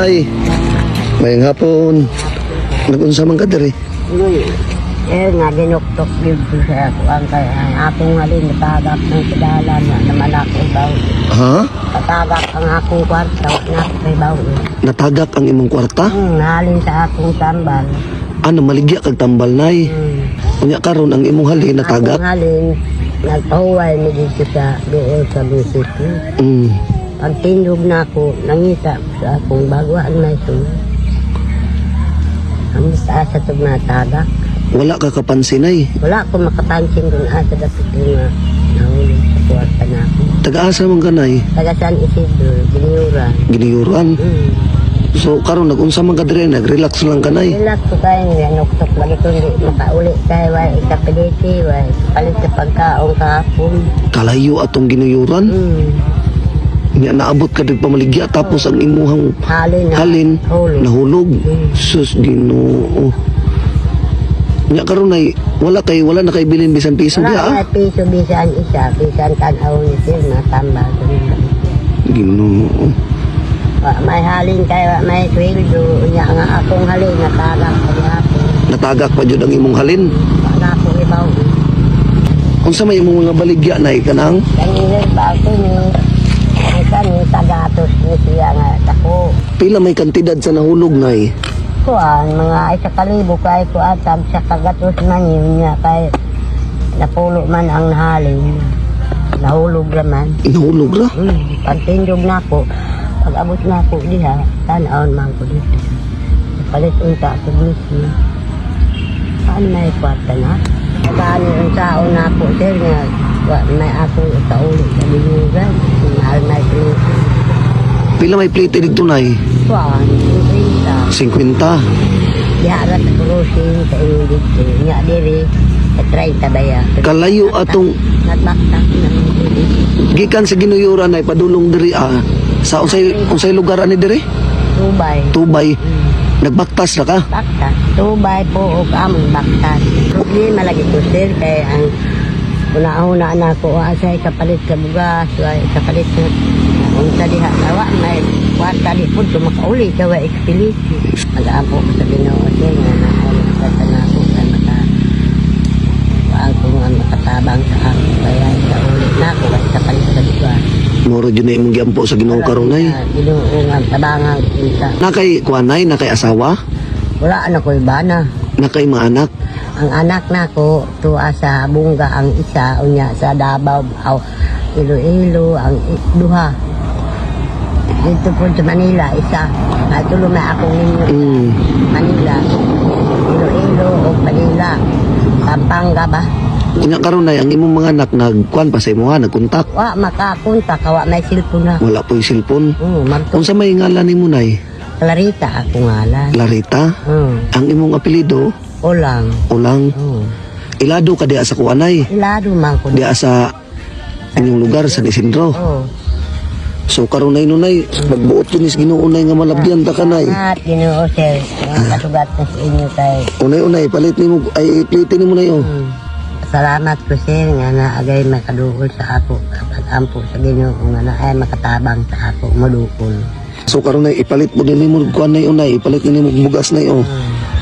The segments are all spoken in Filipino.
Ay, mayang hapon. Nagunsa man ka diri? Nga ginuktok dito sa ako ang kaya ang akong halin natagak ng sidalan na naman ako baw. Ha? Natagak ang akong kwarta na kay baw. Natagak ang imong kwarta? Halin sa akong tambal. Ano, maligya kag tambal nay? Unya karon ang imong halin natagak? Akong halin nagpahuway mi dito sa doon sa munisipyo. Pag tindog na ako, nangita sa akong baguan na ito. Ang sa itong natagak. Wala ka kapansin ay. Wala akong makapansin kung asa dapat yung nahulog sa kwarta na ako. Taga-asa man ka nay? Taga San Isidro, Giniyuran. Giniyuran? So karon nagunsa man ka diri, nag-relax lang ka nay? Relax ko kayo, nuktok lagi ko hindi makauli kayo, wala ikapiliti, wala palit sa pagkaong kahapon. Kalayo atong Giniyuran? Nya naabot ka diri pamaligya tapos ang imuhang halin nahulog. Sus Ginoo. Nya karon ay wala na kay bilin bisan piso diha. Wala piso bisan isa, bisan tanaw ni sir matambal. Ginoo. May halin kayo, may sweldo, nya nga akong halin natagak sa gihapon. Natagak pa jud ang imong halin. Wala akong ibaw. Unsa may imong mga baligya nay kanang? Kanina ba ako ni tagatos ni siya nga ako. Pila may kantidad sa nahulog nay? Kuan, mga 1,000 kay ko atab sa kagatos man yun niya kay napulo man ang halin. Nahulog naman. Nahulog ra? Pagtindog na ako, pag abot na ako diha, tanaon man ko dito. Palit unta sa mismo. Saan may kwarta na? Saan yung taon na po, sir, nga may akong kaulit sa binugan. Mahal may plate. Pila may plate dito nay? Kuan, 50. Yara sa cruising sa inyo dito. Nga diri, sa 30 baya. Kalayo atong Nagbaktak naman dito. gikan sa Ginuyuran ay padulong diri sa unsay lugar ani diri? Tubay. Tubay. Nagbaktas ra ka? Baktas. Tubay po o kamong baktas. Problema lagi ko sir kay ang una-una na ko asay kapalit ka bugas, kapalit ka unsa diha awa may kwarta di pud makauli ka wa expility. Mag-aapo ko sa Ginoo sir nga na na ko kan maka ang kung makatabang sa ako kaya sa uli na ko wa kapalit ka bugas. Moro jud na imong giampo sa Ginoo karon nay. Ginoo nga tabangan kinsa. Nakay kuanay, nakay asawa, Wala na ko ibana. nakay mga anak. Ang anak na ko tuwa sa Bunga ang isa unya sa Davao aw Iloilo ang duha. Dito po sa Manila isa. Ay tulo may akong ninyo. Manila. Iloilo o Manila. Pampanga ba? Unya karon nay ang imong mga anak nagkuan pa sa imuha, nagkontak. Wa makakunta kawa may cellphone na. Wala po yung cellphone. Magto Unsa may ngalan nimo nay? Clarita ako ngalan. Larita. Ang imong apelyido Ulang. Ulang. Ilado ka diha sa kuanay. Ilado man ko. Diha sa inyong lugar sa Isidro. So karon nay nunay magbuot kinis Ginoo nay nga malabyan ta kanay. At Ginoo sir, kasugat na sa inyo kay. Unay palit nimo ay plite nimo nay oh. Salamat ko sir nga naagay makadukol sa ako kapag ampo sa Ginoo nga na ay makatabang sa ako madukol. So karon nay ipalit mo din nimo kuan nay unay, ipalit nimo bugas nay oh.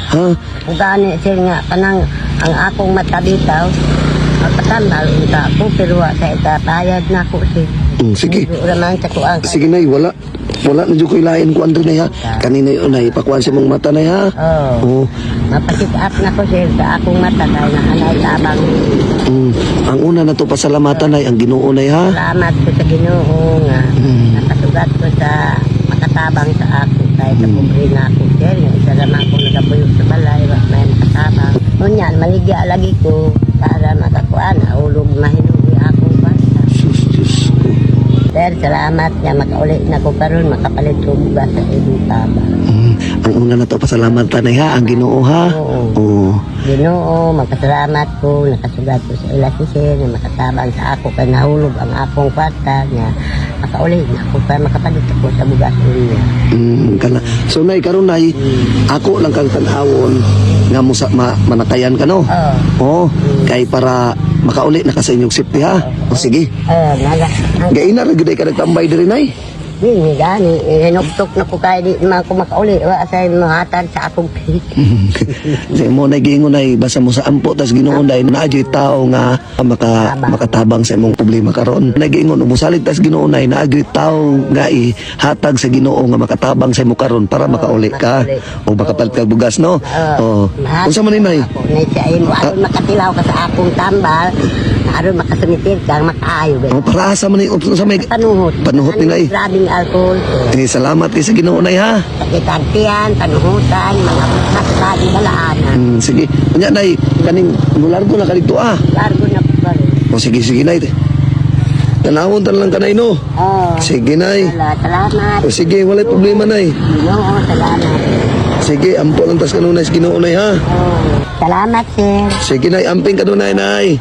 Ha? Kung gani sir nga kanang ang akong mata bitaw, magpatambal unta ako pero sa itapayad na ako sir. Sige. Uraman sa kuang. Sige nay, wala na jud ko ilain ko andro nay ha. Kanina yun nay pakuan sa mong mata nay ha. Oo. Mapasit up na ko sir sa akong mata dahil na anay tabang. Ang una na to pasalamatan nay ang Ginoo nay ha. Salamat ko sa Ginoo nga nakasugat ko sa makatabang sa ako kahit sa pobre na ako sir. Isa naman ko nagabuyo sa balay wa may makatabang. Ngunyan, maligya lagi ko para makakuan ulog mahinuwi akong bata. Sus. Sir, salamat nga makauli na ko karon makapalit ko bugas sa ibang taba. Ang una na to pasalamatan nay ha ang Ginoo ha. Oo. Ginoo, magpasalamat ko, nakasugat ko sa ila si sir, na makatabang sa ako, kaya nahulog ang akong kwarta, nga makauli na ako, kaya makapalit ako sa bugas niya. Kana. So nay karon nay, ako lang kang tanawon nga mo sa manakayan ka no. Oo. Kay para makauli na ka sa inyong safety ha. O sige. Naga. Gaina ra gyud ka nagtambay diri nay. Hindi gani, hinuktok na ko kaya di naman ako makauli. Wa asay mahatan sa akong pit. Sa mo na giingon ay basa mo sa ampo tas Ginoo day naadyo tao nga makatabang sa imong problema karon. Nagiingon umusalig tas Ginoo nay naadyo tao nga ihatag sa Ginoo nga makatabang sa imo karon para makauli ka o makapalit ka bugas no. Oh. Unsa man ni nay? Ako na siya mo aron makatilaw ka sa akong tambal. Aron makasumitir kang makaayo. Oh, para asa man ni unsa may Panuhot. panuhot ni nay. Grabing alcohol. Salamat kay sa Ginoo nay ha. Sakit-saktian, panuhutan, mga sakta, balaanan. Sige. Unya nay kaning mulargo na kadito Largo na po ba rin? O sige nay. Tanawon tan lang kanay no. Oh. Sige nay. Salamat. O sige, walay problema nay. Oo, salamat. Sige, ampo lang tas kanunay sa Ginoo nay ha. Oh. Salamat, sir. Sige nay, amping kanunay nay.